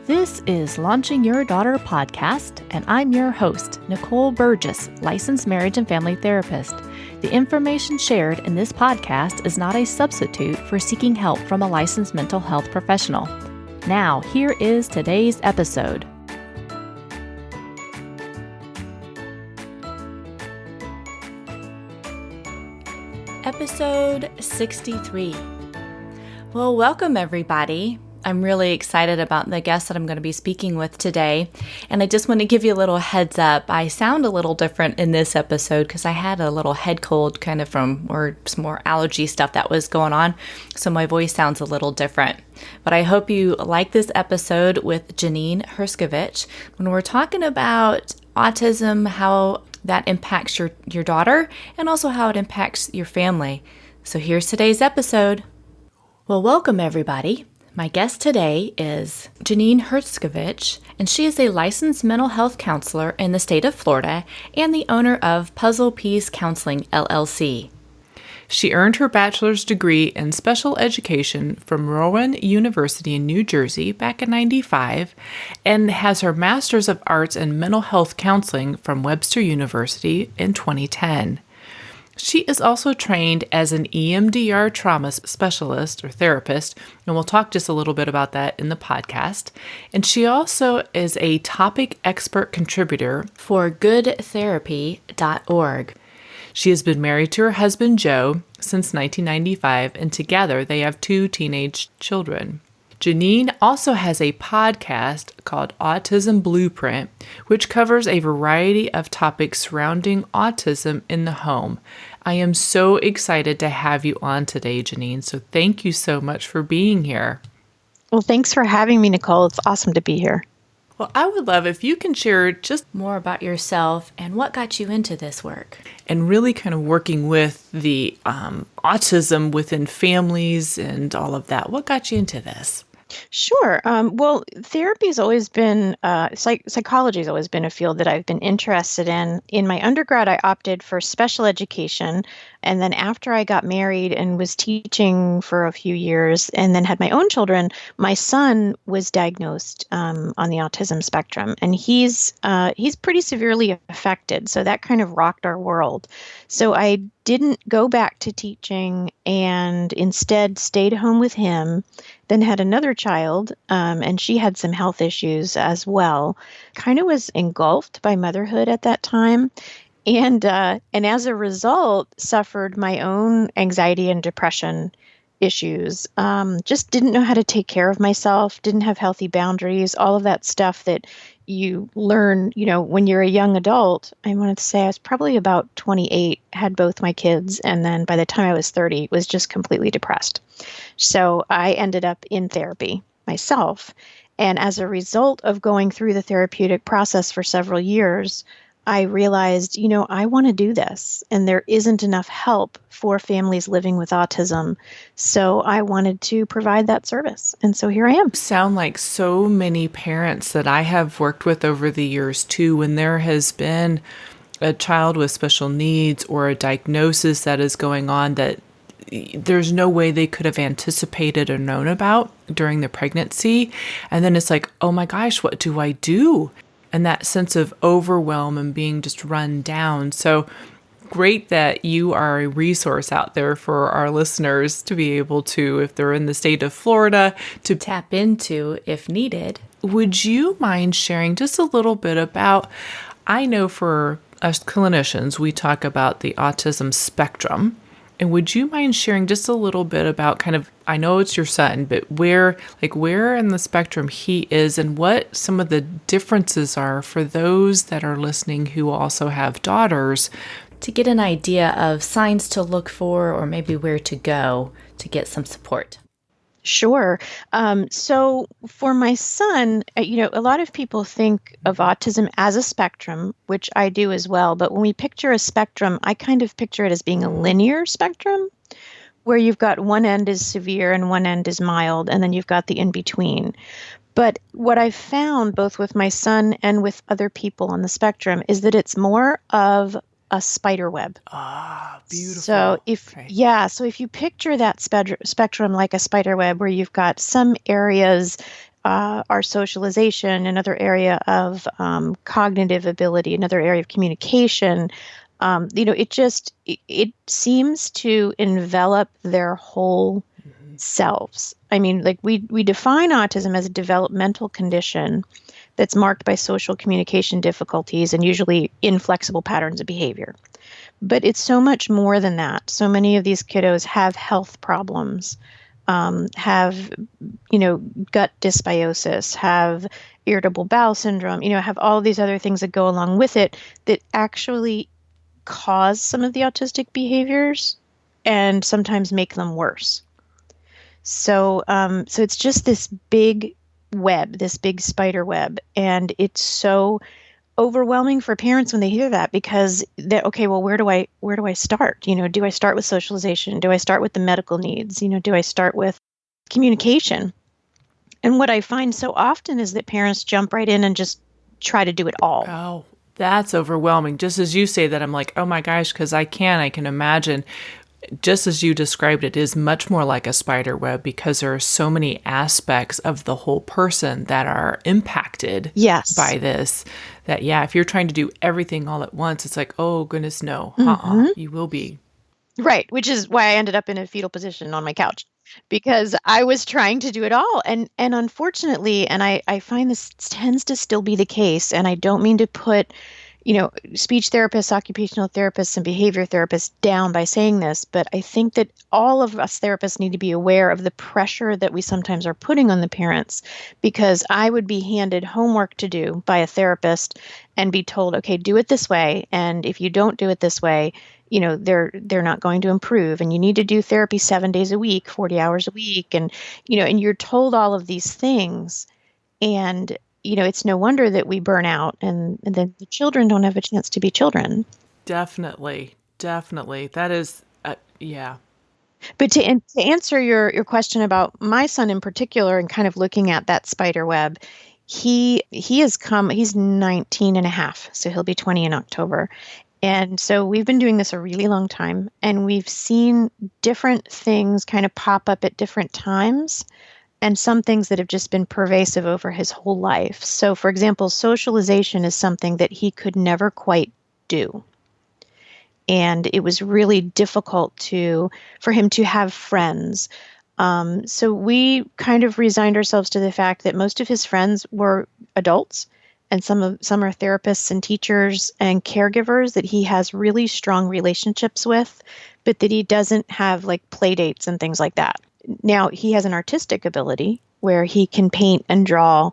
This is Launching Your Daughter podcast, and I'm your host, Nicole Burgess, licensed marriage and family therapist. The information shared in this podcast is not a substitute for seeking help from a licensed mental health professional. Now, here is today's episode. Episode 63. Well, welcome everybody. I'm really excited about the guest that I'm going to be speaking with today. And I just want to give you a little heads up. I sound a little different in this episode because I had a little head cold kind of or some more allergy stuff that was going on. So my voice sounds a little different. But I hope you like this episode with Janine Herskovich when we're talking about autism, how that impacts your daughter, and also how it impacts your family. So here's today's episode. Well, welcome everybody. My guest today is Janine Herskovich, and she is a licensed mental health counselor in the state of Florida and the owner of Puzzle Piece Counseling, LLC. She earned her bachelor's degree in special education from Rowan University in New Jersey back in '95 and has her master's of arts in mental health counseling from Webster University in 2010. She is also trained as an EMDR trauma specialist or therapist, and we'll talk just a little bit about that in the podcast. And she also is a topic expert contributor for goodtherapy.org. She has been married to her husband, Joe, since 1995, and together they have 2 teenage children. Janine also has a podcast called Autism Blueprint, which covers a variety of topics surrounding autism in the home. I am so excited to have you on today, Janine, so thank you so much for being here. Well, thanks for having me, Nicole. It's awesome to be here. Well, I would love if you can share just more about yourself and what got you into this work. And really kind of working with the autism within families and all of that. What got you into this? Sure. Well, therapy has always been, psychology has always been a field that I've been interested in. In my undergrad, I opted for special education. And then after I got married and was teaching for a few years and then had my own children, my son was diagnosed on the autism spectrum. And he's pretty severely affected. So that kind of rocked our world. So I didn't go back to teaching and instead stayed home with him, then had another child, and she had some health issues as well. Kind of was engulfed by motherhood at that time. And as a result, suffered my own anxiety and depression issues. Just didn't know how to take care of myself, didn't have healthy boundaries, all of that stuff that you learn, when you're a young adult. I wanted to say I was probably about 28, had both my kids, and then by the time I was 30, was just completely depressed. So I ended up in therapy myself. And as a result of going through the therapeutic process for several years, I realized, I want to do this, and there isn't enough help for families living with autism. So I wanted to provide that service. And so here I am. Sound like so many parents that I have worked with over the years too, when there has been a child with special needs or a diagnosis that is going on that there's no way they could have anticipated or known about during the pregnancy. And then it's like, oh my gosh, what do I do? And that sense of overwhelm and being just run down. So great that you are a resource out there for our listeners to be able to, if they're in the state of Florida, to tap into if needed. Would you mind sharing just a little bit about, I know for us clinicians, we talk about the autism spectrum. And would you mind sharing just a little bit about kind of, I know it's your son, but where in the spectrum he is and what some of the differences are for those that are listening who also have daughters? To get an idea of signs to look for or maybe where to go to get some support. Sure. So for my son, a lot of people think of autism as a spectrum, which I do as well. But when we picture a spectrum, I kind of picture it as being a linear spectrum where you've got one end is severe and one end is mild, and then you've got the in-between. But what I've found both with my son and with other people on the spectrum is that it's more of a spider web. Ah, beautiful. So if you picture that spectrum like a spider web where you've got some areas our socialization, another area of cognitive ability, another area of communication. It seems to envelop their whole selves. I mean, like we define autism as a developmental condition that's marked by social communication difficulties and usually inflexible patterns of behavior. But it's so much more than that. So many of these kiddos have health problems, have, gut dysbiosis, have irritable bowel syndrome, have all these other things that go along with it that actually cause some of the autistic behaviors and sometimes make them worse. So it's just this big web, this big spider web, and it's so overwhelming for parents when they hear that because okay, well, where do I start? Do I start with socialization? Do I start with the medical needs? Do I start with communication? And what I find so often is that parents jump right in and just try to do it all. Oh, that's overwhelming. Just as you say that, I'm like, oh my gosh, because I can imagine. Just as you described it, is much more like a spider web because there are so many aspects of the whole person that are impacted by this. That, if you're trying to do everything all at once, it's like, oh, goodness, no, you will be. Right, which is why I ended up in a fetal position on my couch because I was trying to do it all. And unfortunately, and I find this tends to still be the case, and I don't mean to put speech therapists, occupational therapists, and behavior therapists down by saying this, but I think that all of us therapists need to be aware of the pressure that we sometimes are putting on the parents, because I would be handed homework to do by a therapist and be told, okay, do it this way. And if you don't do it this way, they're not going to improve, and you need to do therapy 7 days a week, 40 hours a week. And, and you're told all of these things, and it's no wonder that we burn out and then the children don't have a chance to be children. Definitely. That is, yeah. But to answer your question about my son in particular and kind of looking at that spider web, he's 19 and a half, so he'll be 20 in October. And so we've been doing this a really long time, and we've seen different things kind of pop up at different times, and some things that have just been pervasive over his whole life. So, for example, socialization is something that he could never quite do. And it was really difficult for him to have friends. So we kind of resigned ourselves to the fact that most of his friends were adults, and some are therapists and teachers and caregivers that he has really strong relationships with, but that he doesn't have like play dates and things like that. Now, he has an artistic ability where he can paint and draw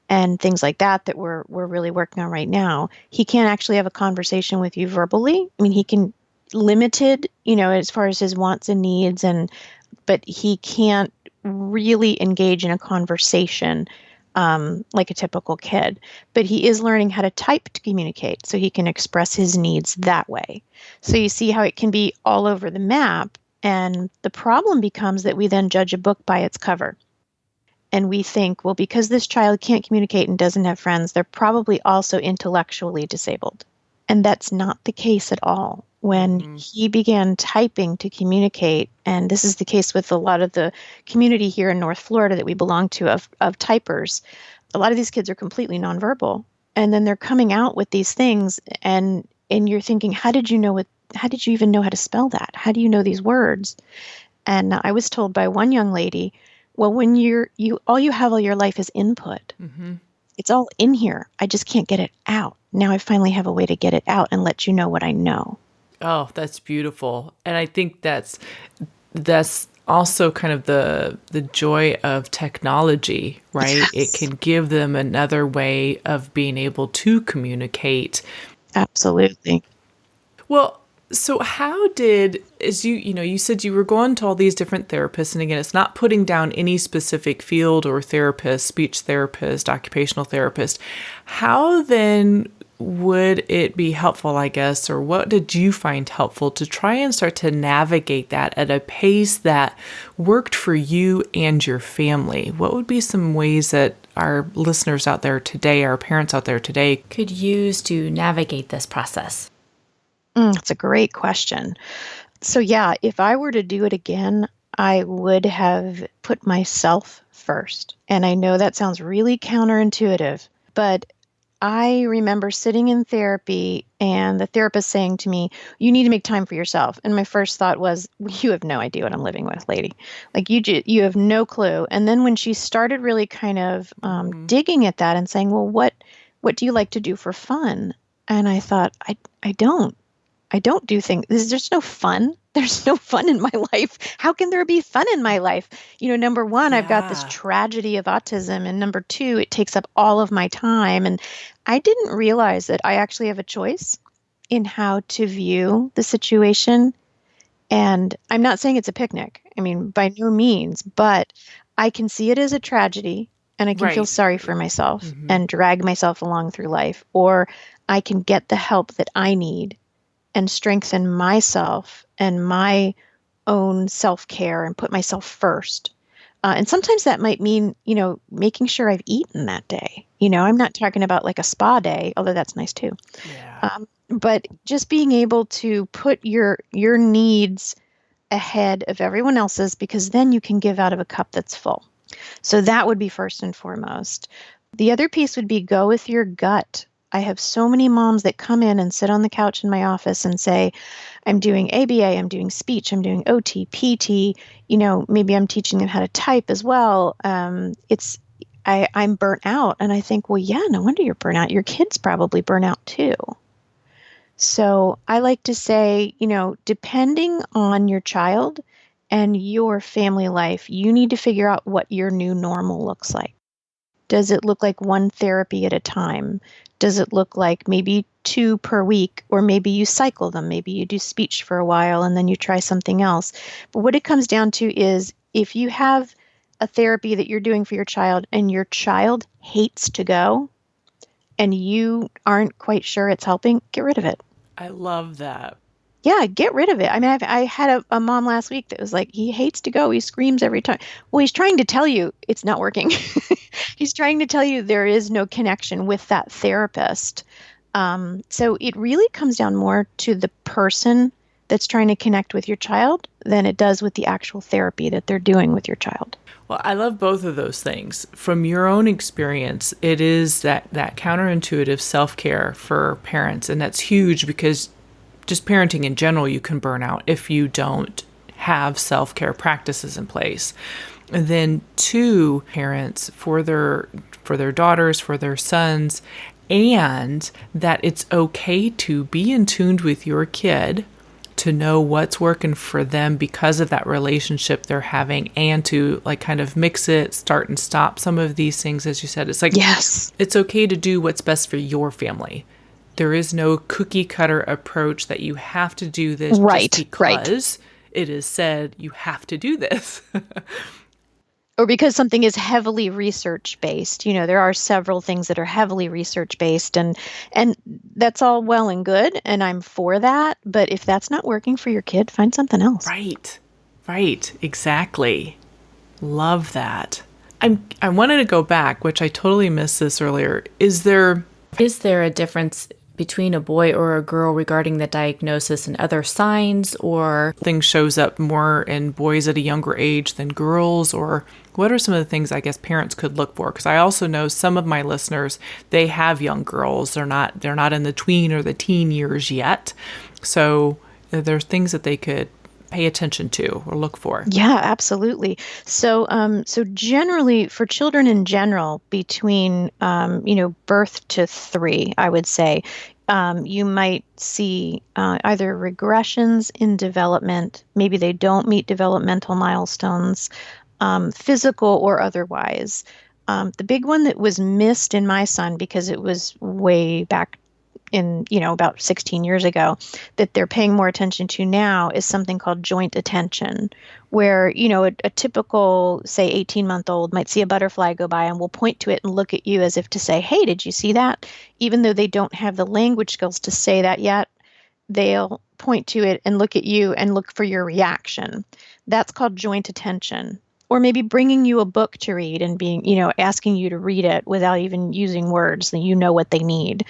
and things like that we're really working on right now. He can't actually have a conversation with you verbally. I mean, he can limited, as far as his wants and needs, but he can't really engage in a conversation like a typical kid. But he is learning how to type to communicate, so he can express his needs that way. So you see how it can be all over the map. And the problem becomes that we then judge a book by its cover. And we think, well, because this child can't communicate and doesn't have friends, they're probably also intellectually disabled. And that's not the case at all. When he began typing to communicate, and this is the case with a lot of the community here in North Florida that we belong to of typers, a lot of these kids are completely nonverbal. And then they're coming out with these things, and you're thinking, how did you even know how to spell that? How do you know these words? And I was told by one young lady, well, when all you have all your life is input. Mm-hmm. It's all in here. I just can't get it out. Now I finally have a way to get it out and let you know what I know. Oh, that's beautiful. And I think that's also kind of the joy of technology, right? Yes. It can give them another way of being able to communicate. Absolutely. Well, so how you said you were going to all these different therapists, and again, it's not putting down any specific field or therapist, speech therapist, occupational therapist. How then would it be helpful, I guess, or what did you find helpful to try and start to navigate that at a pace that worked for you and your family? What would be some ways that our listeners out there today, our parents out there today, could use to navigate this process? That's a great question. So yeah, if I were to do it again, I would have put myself first. And I know that sounds really counterintuitive, but I remember sitting in therapy and the therapist saying to me, "You need to make time for yourself." And my first thought was, "You have no idea what I'm living with, lady. Like you have no clue." And then when she started really kind of digging at that and saying, "Well, what do you like to do for fun?" And I thought, I don't. I don't do things. There's no fun. There's no fun in my life. How can there be fun in my life? Number one, I've got this Yeah. tragedy of autism. And number two, it takes up all of my time. And I didn't realize that I actually have a choice in how to view the situation. And I'm not saying it's a picnic. I mean, by no means, but I can see it as a tragedy and I can feel Right. sorry for myself Hmm. and drag myself along through life. Or I can get the help that I need and strengthen myself and my own self-care and put myself first. And sometimes that might mean, making sure I've eaten that day. I'm not talking about like a spa day, although that's nice too. Yeah. But just being able to put your needs ahead of everyone else's, because then you can give out of a cup that's full. So that would be first and foremost. The other piece would be go with your gut. I have so many moms that come in and sit on the couch in my office and say, "I'm doing ABA, I'm doing speech, I'm doing OT, PT, maybe I'm teaching them how to type as well. I'm burnt out." And I think, well, yeah, no wonder you're burnt out. Your kids probably burn out too. So I like to say, depending on your child and your family life, you need to figure out what your new normal looks like. Does it look like one therapy at a time? Does it look like maybe two per week? Or maybe you cycle them. Maybe you do speech for a while and then you try something else. But what it comes down to is if you have a therapy that you're doing for your child and your child hates to go and you aren't quite sure it's helping, get rid of it. I love that. Yeah, get rid of it. I mean, I had a mom last week that was like, he hates to go. He screams every time. Well, he's trying to tell you it's not working. He's trying to tell you there is no connection with that therapist. So it really comes down more to the person that's trying to connect with your child than it does with the actual therapy that they're doing with your child. Well, I love both of those things. From your own experience, it is that counterintuitive self-care for parents, and that's huge because just parenting in general, you can burn out if you don't have self-care practices in place. And then two, parents for their daughters, for their sons, and that it's okay to be in tune with your kid, to know what's working for them because of that relationship they're having, and to like kind of mix it, start and stop some of these things. As you said, it's like, Yes. it's okay to do what's best for your family. There is no cookie cutter approach that you have to do this Right, just right. because it is said you have to do this. Or because something is heavily research based. There are several things that are heavily research based, and that's all well and good, and I'm for that. But if that's not working for your kid, find something else. Right. Right. Exactly. Love that. I wanted to go back, which I totally missed this earlier. Is there a difference between a boy or a girl regarding the diagnosis and other signs, or things shows up more in boys at a younger age than girls, or what are some of the things I guess parents could look for? Because I also know some of my listeners, they have young girls. They're not in the tween or the teen years yet. So there's things that they could pay attention to or look for. Yeah, absolutely. So generally, for children in general, between birth to 3, I would say, you might see either regressions in development. Maybe they don't meet developmental milestones, physical or otherwise. The big one that was missed in my son, because it was way back in, about 16 years ago, that they're paying more attention to now, is something called joint attention, where, a typical, say, 18-month-old might see a butterfly go by and will point to it and look at you as if to say, "Hey, did you see that?" Even though they don't have the language skills to say that yet, they'll point to it and look at you and look for your reaction. That's called joint attention. Or maybe bringing you a book to read and being, asking you to read it without even using words, that you know what they need.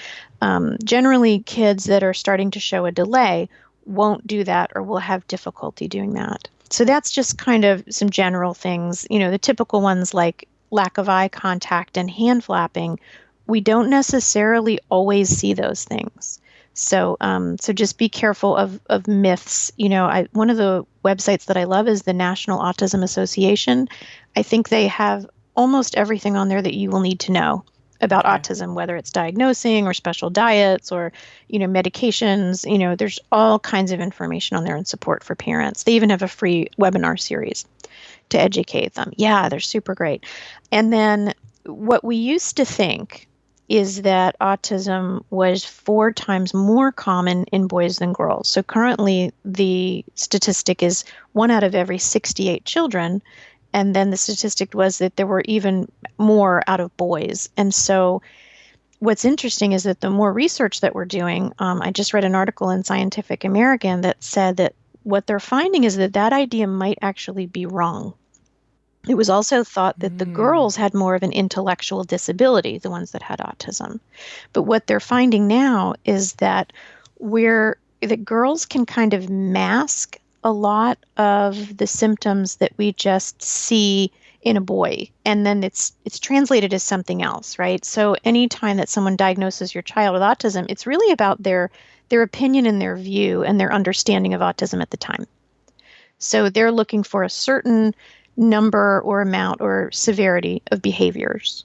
Generally, kids that are starting to show a delay won't do that or will have difficulty doing that. So that's just kind of some general things. The typical ones like lack of eye contact and hand flapping. We don't necessarily always see those things. So just be careful of myths. One of the websites that I love is the National Autism Association. I think they have almost everything on there that you will need to know about Okay. autism, whether it's diagnosing or special diets or, medications. There's all kinds of information on there and support for parents. They even have a free webinar series to educate them. Yeah, they're super great. And then what we used to think is that autism was 4 times more common in boys than girls. So currently, the statistic is 1 out of every 68 children. And then the statistic was that there were even more out of boys. And so what's interesting is that the more research that we're doing, I just read an article in Scientific American that said that what they're finding is that that idea might actually be wrong. It was also thought that the girls had more of an intellectual disability, the ones that had autism. But what they're finding now is that that girls can kind of mask a lot of the symptoms that we just see in a boy, and then it's translated as something else, right? So anytime that someone diagnoses your child with autism, it's really about their opinion and their view and their understanding of autism at the time. So they're looking for a certain number or amount or severity of behaviors,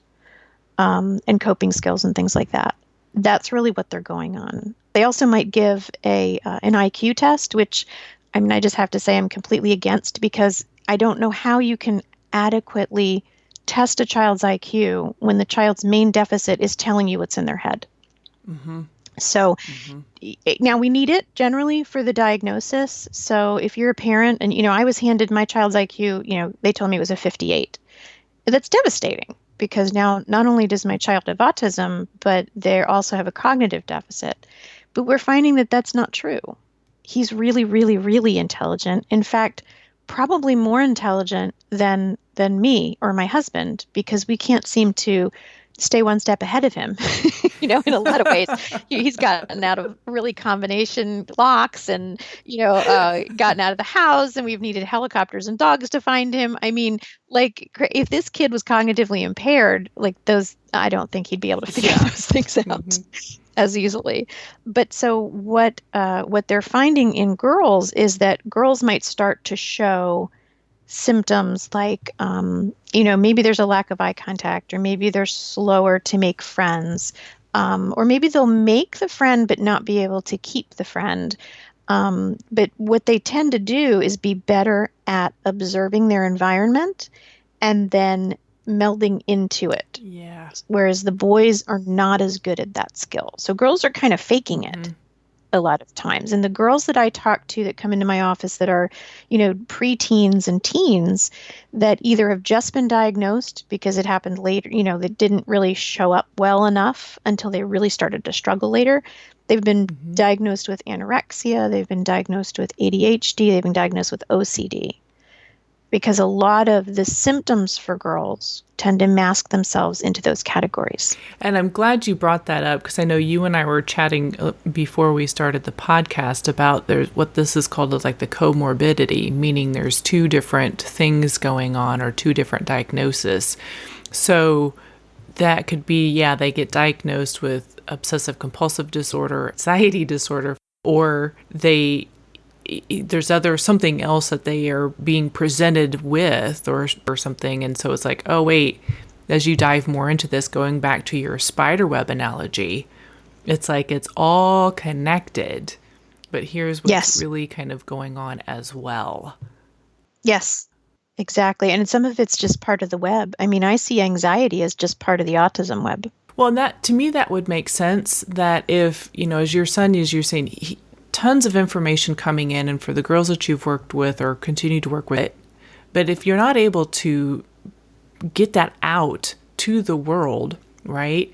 and coping skills and things like that. That's really what they're going on. They also might give an IQ test, which I just have to say I'm completely against, because I don't know how you can adequately test a child's IQ when the child's main deficit is telling you what's in their head. Mm-hmm. So now we need it generally for the diagnosis. So if you're a parent and, I was handed my child's IQ, they told me it was a 58. That's devastating, because now not only does my child have autism, but they also have a cognitive deficit. But we're finding that that's not true. He's really, really, really intelligent. In fact, probably more intelligent than me or my husband, because we can't seem to stay one step ahead of him, in a lot of ways. He's gotten out of really combination locks and, gotten out of the house, and we've needed helicopters and dogs to find him. I mean, like, if this kid was cognitively impaired, like those, I don't think he'd be able to figure those things out as easily. But so what they're finding in girls is that girls might start to show symptoms like, maybe there's a lack of eye contact, or maybe they're slower to make friends, or maybe they'll make the friend but not be able to keep the friend. But what they tend to do is be better at observing their environment and then melding into it. Yeah. Whereas the boys are not as good at that skill. So girls are kind of faking it a lot of times. And the girls that I talk to that come into my office that are, preteens and teens that either have just been diagnosed because it happened later, that didn't really show up well enough until they really started to struggle later. They've been diagnosed with anorexia. They've been diagnosed with ADHD. They've been diagnosed with OCD. Because a lot of the symptoms for girls tend to mask themselves into those categories. And I'm glad you brought that up, because I know you and I were chatting before we started the podcast about what this is called as like the comorbidity, meaning there's 2 different things going on or 2 different diagnoses. So that could be, they get diagnosed with obsessive compulsive disorder, anxiety disorder, or there's something else that they are being presented with or something. And so it's like, oh, wait, as you dive more into this, going back to your spider web analogy, it's like it's all connected. But here's what's really kind of going on as well. Yes, exactly. And some of it's just part of the web. I mean, I see anxiety as just part of the autism web. Well, that to me, that would make sense, that if, as your son, as you're saying, tons of information coming in, and for the girls that you've worked with or continue to work with, but if you're not able to get that out to the world, right,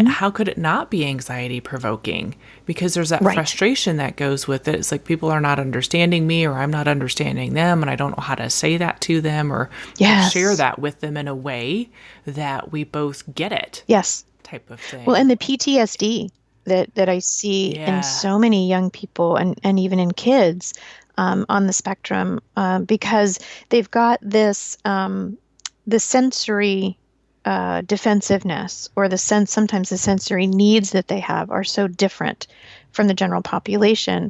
how could it not be anxiety provoking? Because there's that frustration that goes with it. It's like people are not understanding me, or I'm not understanding them, and I don't know how to say that to them or share that with them in a way that we both get it. Yes. Type of thing. Well, and the PTSD that I see in so many young people and even in kids, on the spectrum because they've got this the sensory defensiveness or sometimes the sensory needs that they have are so different from the general population.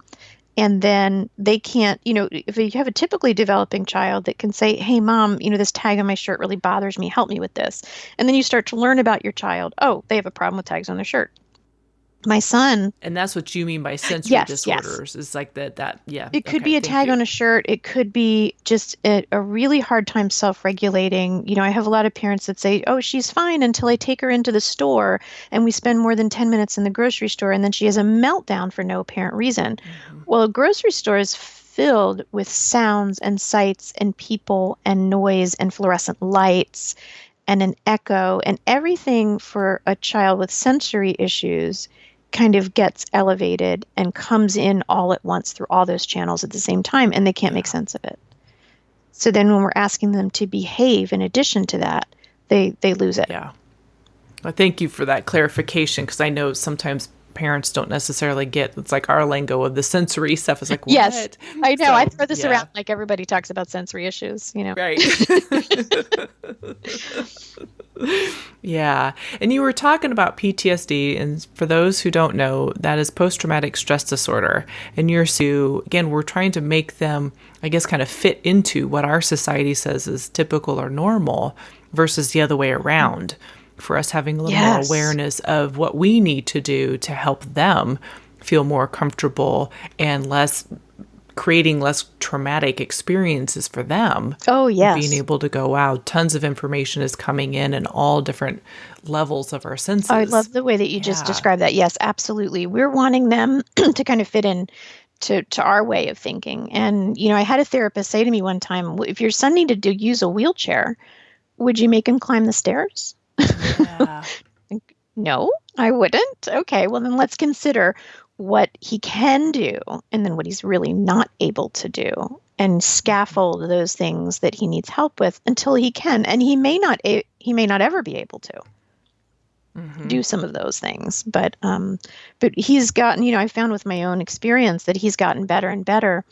And then they can't, if you have a typically developing child that can say, hey, mom, this tag on my shirt really bothers me. Help me with this. And then you start to learn about your child. Oh, they have a problem with tags on their shirt. My son. And that's what you mean by sensory Yes. disorders. Is like that. Yeah. It could be a tag on a shirt. It could be just a really hard time self-regulating. I have a lot of parents that say, oh, she's fine until I take her into the store and we spend more than 10 minutes in the grocery store and then she has a meltdown for no apparent reason. Mm-hmm. Well, a grocery store is filled with sounds and sights and people and noise and fluorescent lights and an echo and everything for a child with sensory issues kind of gets elevated and comes in all at once through all those channels at the same time, and they can't make sense of it. So then when we're asking them to behave in addition to that, they lose it. Yeah. Well, thank you for that clarification, because I know sometimes parents don't necessarily get, it's like our lingo of the sensory stuff is like, what? Yes, I know. So, I throw this around like everybody talks about sensory issues, Right. Yeah. And you were talking about PTSD, and for those who don't know, that is post-traumatic stress disorder. And again, we're trying to make them, I guess, kind of fit into what our society says is typical or normal versus the other way around, for us having a little more awareness of what we need to do to help them feel more comfortable and creating less traumatic experiences for them. Oh, yes. Being able to go, wow, tons of information is coming in all different levels of our senses. I love the way that you just described that. Yes, absolutely. We're wanting them to kind of fit in to our way of thinking. And, I had a therapist say to me one time, if your son needed to use a wheelchair, would you make him climb the stairs? Yeah. No, I wouldn't. Okay, well, then let's consider what he can do and then what he's really not able to do and scaffold those things that he needs help with until he can. And he may not ever be able to do some of those things, but he's gotten, I found with my own experience that he's gotten better and better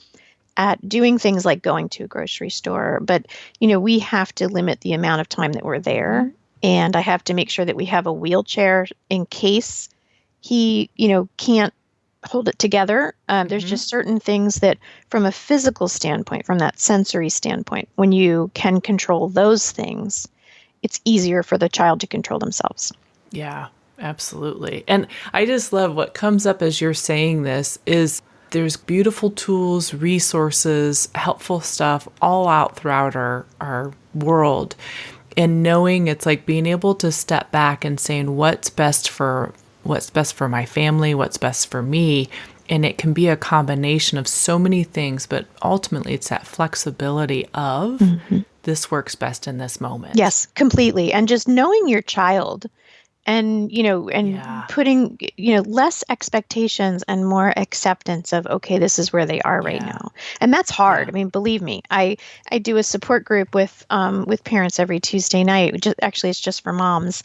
at doing things like going to a grocery store. But, we have to limit the amount of time that we're there. And I have to make sure that we have a wheelchair in case he, can't hold it together. There's just certain things that from a physical standpoint, from that sensory standpoint, when you can control those things, it's easier for the child to control themselves. Yeah, absolutely. And I just love what comes up as you're saying this is there's beautiful tools, resources, helpful stuff all out throughout our world. And knowing it's like being able to step back and saying what's best for my family, what's best for me. And it can be a combination of so many things, but ultimately it's that flexibility of this works best in this moment. Yes, completely. And just knowing your child and, putting, less expectations and more acceptance of, okay, this is where they are right now. And that's hard. I mean, believe me, I do a support group with parents every Tuesday night. It's just for moms.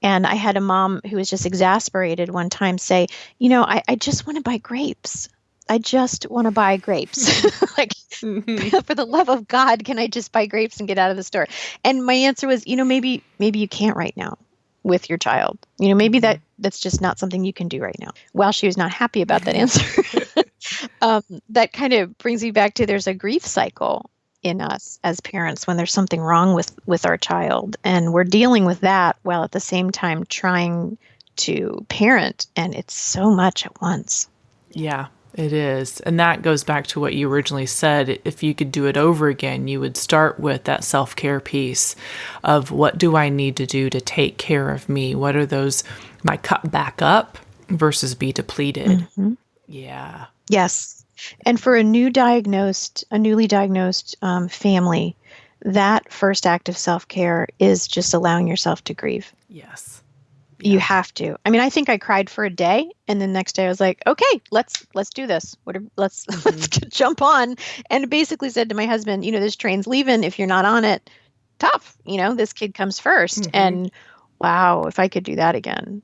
And I had a mom who was just exasperated one time say, I just want to buy grapes. I just want to buy grapes. Like, for the love of God, can I just buy grapes and get out of the store? And my answer was, maybe you can't right now with your child. Maybe that's just not something you can do right now. Well, she was not happy about that answer. That kind of brings me back to there's a grief cycle in us as parents when there's something wrong with our child. And we're dealing with that while at the same time trying to parent. And it's so much at once. Yeah, it is. And that goes back to what you originally said. If you could do it over again, you would start with that self-care piece of what do I need to do to take care of me? What are those, my cup back up versus be depleted? Yeah. Yes. And for a newly diagnosed family, that first act of self-care is just allowing yourself to grieve. Yes. You have to. I mean, I think I cried for a day, and the next day I was like, "Okay, let's do this. Let's jump on." And basically said to my husband, "This train's leaving. If you're not on it, tough. This kid comes first." And wow, if I could do that again,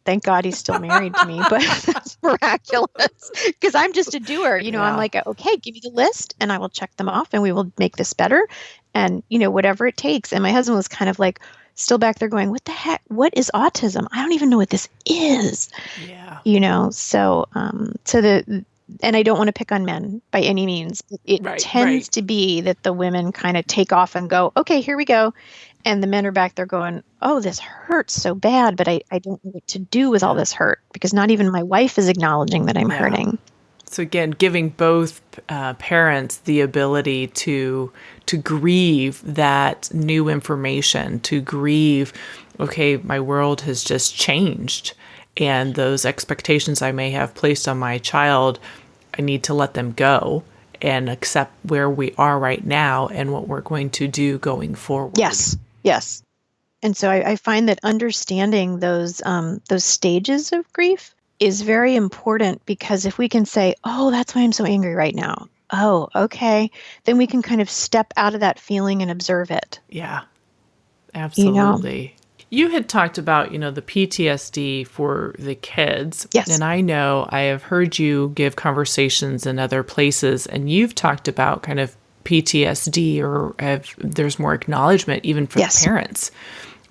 Thank God he's still married to me, but that's miraculous because I'm just a doer. I'm like, okay, give me the list and I will check them off and we will make this better. And, whatever it takes. And my husband was kind of like still back there going, what the heck? What is autism? I don't even know what this is. Yeah. And I don't want to pick on men by any means. It tends to be that the women kind of take off and go, okay, here we go. And the men are back there going, oh, this hurts so bad, but I don't know what to do with all this hurt because not even my wife is acknowledging that I'm hurting. So again, giving both parents the ability to grieve that new information, to grieve, okay, my world has just changed. And those expectations I may have placed on my child, I need to let them go and accept where we are right now and what we're going to do going forward. Yes. And so I find that understanding those stages of grief is very important because if we can say, oh, that's why I'm so angry right now. Oh, okay. Then we can kind of step out of that feeling and observe it. Yeah, absolutely. You had talked about, the PTSD for the kids. Yes. And I know I have heard you give conversations in other places, and you've talked about kind of PTSD or there's more acknowledgement even for the parents.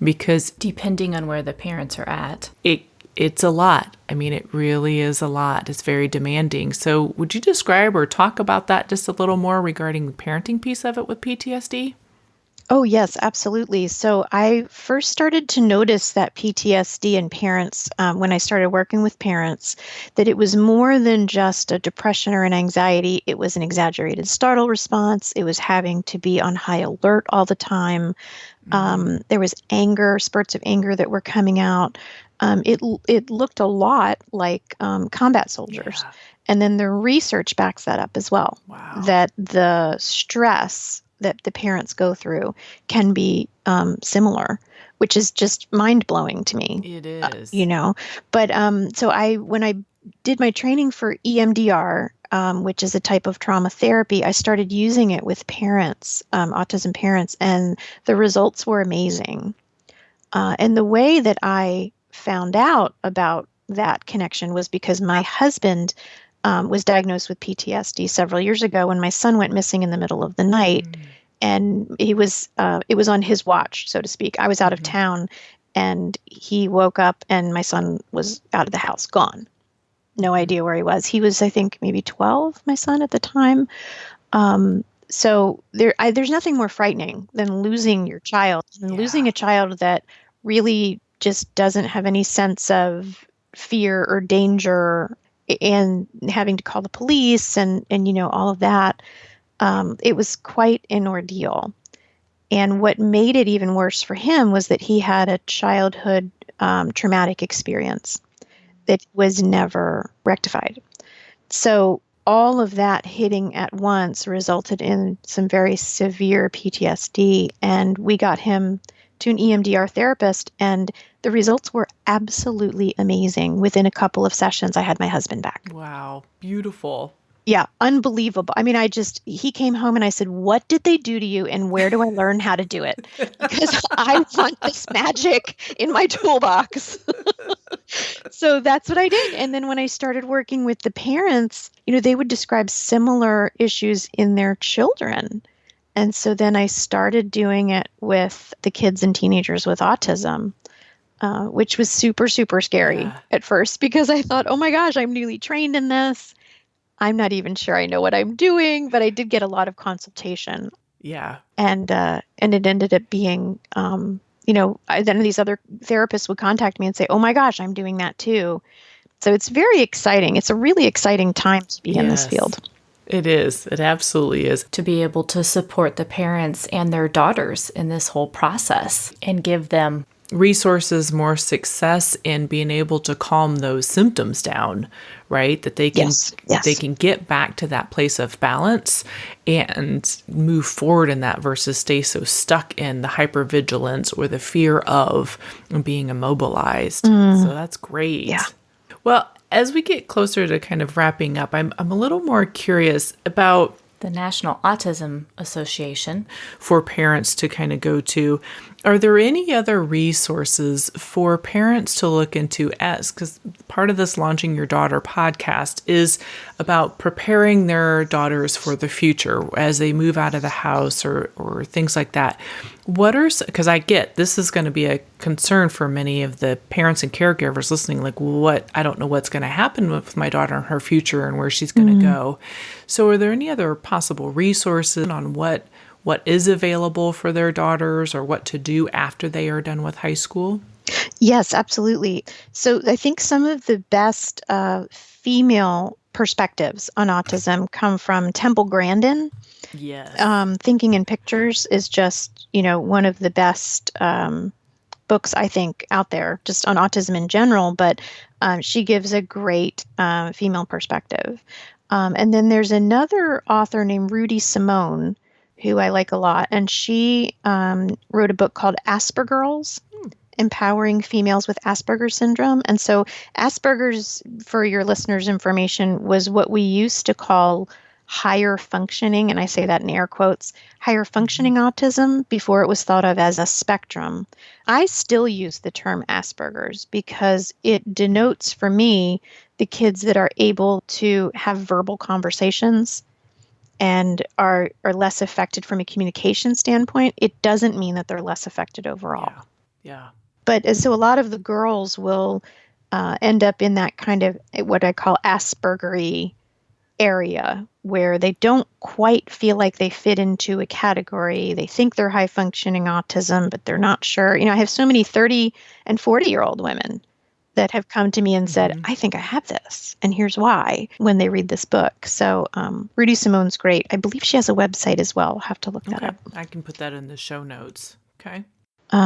Because depending on where the parents are at. It's a lot. I mean, it really is a lot. It's very demanding. So would you describe or talk about that just a little more regarding the parenting piece of it with PTSD? Oh, yes, absolutely. So I first started to notice that PTSD in parents when I started working with parents, that it was more than just a depression or an anxiety. It was an exaggerated startle response. It was having to be on high alert all the time. There was anger, spurts of anger that were coming out. It looked a lot like combat soldiers. Yeah. And then the research backs that up as well. Wow. That the stress that the parents go through can be similar, which is just mind-blowing to me. It is. But so when I did my training for EMDR, which is a type of trauma therapy, I started using it with parents, autism parents, and the results were amazing. And the way that I found out about that connection was because my husband was diagnosed with PTSD several years ago when my son went missing in the middle of the night. And it was on his watch, so to speak. I was out of town and he woke up and my son was out of the house, gone. No idea where he was. He was, I think, maybe 12, my son at the time. So there's nothing more frightening than losing your child and losing a child that really just doesn't have any sense of fear or danger and having to call the police and all of that. It was quite an ordeal. And what made it even worse for him was that he had a childhood traumatic experience that was never rectified. So all of that hitting at once resulted in some very severe PTSD, and we got him to an EMDR therapist, and the results were absolutely amazing. Within a couple of sessions, I had my husband back. Wow, beautiful. Yeah, unbelievable. I mean, he came home and I said, what did they do to you and where do I learn how to do it? Because I want this magic in my toolbox. So that's what I did. And then when I started working with the parents, they would describe similar issues in their children. And so then I started doing it with the kids and teenagers with autism, which was super, super scary at first because I thought, oh my gosh, I'm newly trained in this. I'm not even sure I know what I'm doing, but I did get a lot of consultation. Yeah. And it ended up being, then these other therapists would contact me and say, oh my gosh, I'm doing that too. So it's very exciting. It's a really exciting time to be in this field. It is. It absolutely is. To be able to support the parents and their daughters in this whole process and give them resources, more success in being able to calm those symptoms down, right? That they can they can get back to that place of balance and move forward in that versus stay so stuck in the hypervigilance or the fear of being immobilized. So that's great. Yeah. Well, as we get closer to kind of wrapping up, I'm a little more curious about The National Autism Association. For parents to kind of go to. Are there any other resources for parents to look into as, because part of this Launching Your Daughter podcast is about preparing their daughters for the future as they move out of the house or things like that. Because I get this is going to be a concern for many of the parents and caregivers listening, like, I don't know what's going to happen with my daughter and her future and where she's going to go. So are there any other possible resources on what is available for their daughters or what to do after they are done with high school? Yes, absolutely. So I think some of the best female perspectives on autism come from Temple Grandin. Yes. Thinking in Pictures is just, one of the best books, I think, out there just on autism in general, but she gives a great female perspective. And then there's another author named Rudy Simone, who I like a lot, and she wrote a book called Aspergirls, Empowering Females with Asperger's Syndrome. And so Asperger's, for your listeners' information, was what we used to call higher functioning, and I say that in air quotes, higher functioning autism before it was thought of as a spectrum. I still use the term Asperger's because it denotes for me the kids that are able to have verbal conversations and are less affected from a communication standpoint. It doesn't mean that they're less affected overall. Yeah. But so a lot of the girls will end up in that kind of what I call Aspergery area where they don't quite feel like they fit into a category. They think they're high functioning autism, but they're not sure. I have so many 30 and 40-year-old women that have come to me and said, I think I have this, and here's why, when they read this book. So Rudy Simone's great. I believe she has a website as well. I'll have to look that up. I can put that in the show notes. Okay.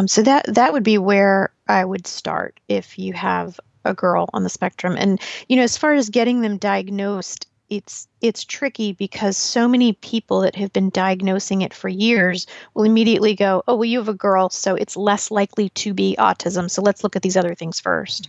So that would be where I would start if you have a girl on the spectrum. And, as far as getting them diagnosed, it's tricky because so many people that have been diagnosing it for years will immediately go, oh, well, you have a girl, so it's less likely to be autism. So let's look at these other things first.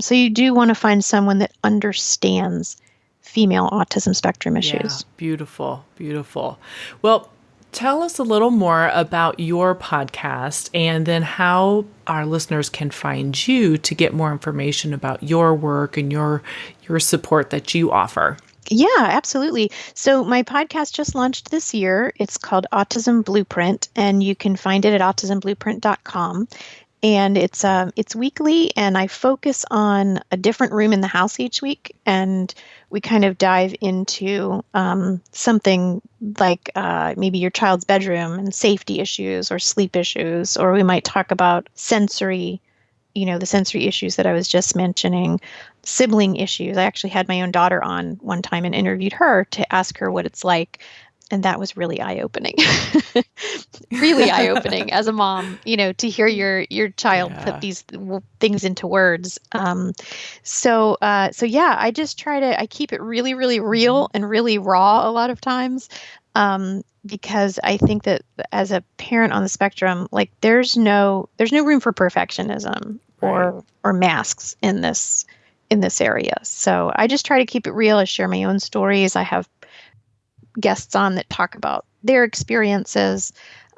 So you do want to find someone that understands female autism spectrum issues. Yeah, beautiful, beautiful. Well, tell us a little more about your podcast and then how our listeners can find you to get more information about your work and your support that you offer. Yeah, absolutely. So my podcast just launched this year. It's called Autism Blueprint, and you can find it at autismblueprint.com. And it's weekly, and I focus on a different room in the house each week, and we kind of dive into something like maybe your child's bedroom and safety issues or sleep issues, or we might talk about sensory, the sensory issues that I was just mentioning, sibling issues. I actually had my own daughter on one time and interviewed her to ask her what it's like. And that was really eye-opening, really eye-opening as a mom, to hear your child put these things into words. So yeah, I just I keep it really, really real and really raw a lot of times. Because I think that as a parent on the spectrum, like there's no room for perfectionism or masks in this area. So I just try to keep it real. I share my own stories. I have guests on that talk about their experiences.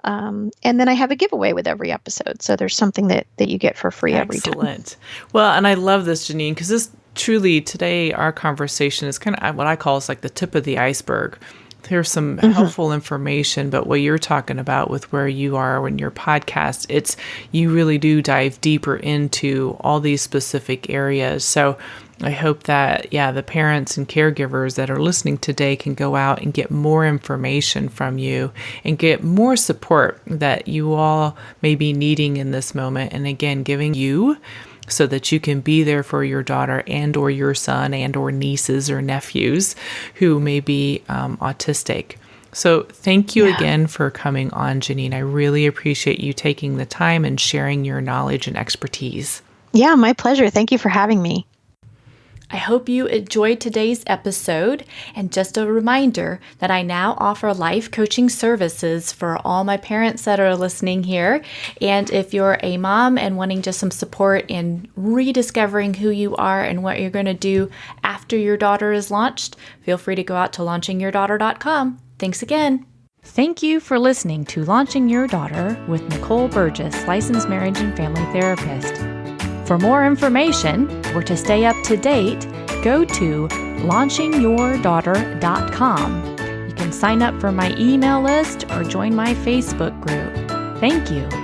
And then I have a giveaway with every episode. So there's something that you get for free every time. Excellent. Well, and I love this, Janine, because this truly today, our conversation is kind of what I call is like the tip of the iceberg. There's some helpful information, but what you're talking about with where you are in your podcast, you really do dive deeper into all these specific areas. So I hope that, the parents and caregivers that are listening today can go out and get more information from you and get more support that you all may be needing in this moment. And again, giving you so that you can be there for your daughter and or your son and or nieces or nephews who may be autistic. So thank you again for coming on, Janine. I really appreciate you taking the time and sharing your knowledge and expertise. Yeah, my pleasure. Thank you for having me. I hope you enjoyed today's episode, and just a reminder that I now offer life coaching services for all my parents that are listening here. And if you're a mom and wanting just some support in rediscovering who you are and what you're going to do after your daughter is launched, feel free to go out to launchingyourdaughter.com. Thanks again. Thank you for listening to Launching Your Daughter with Nicole Burgess, licensed marriage and family therapist. For more information or to stay up to date, go to launchingyourdaughter.com. You can sign up for my email list or join my Facebook group. Thank you.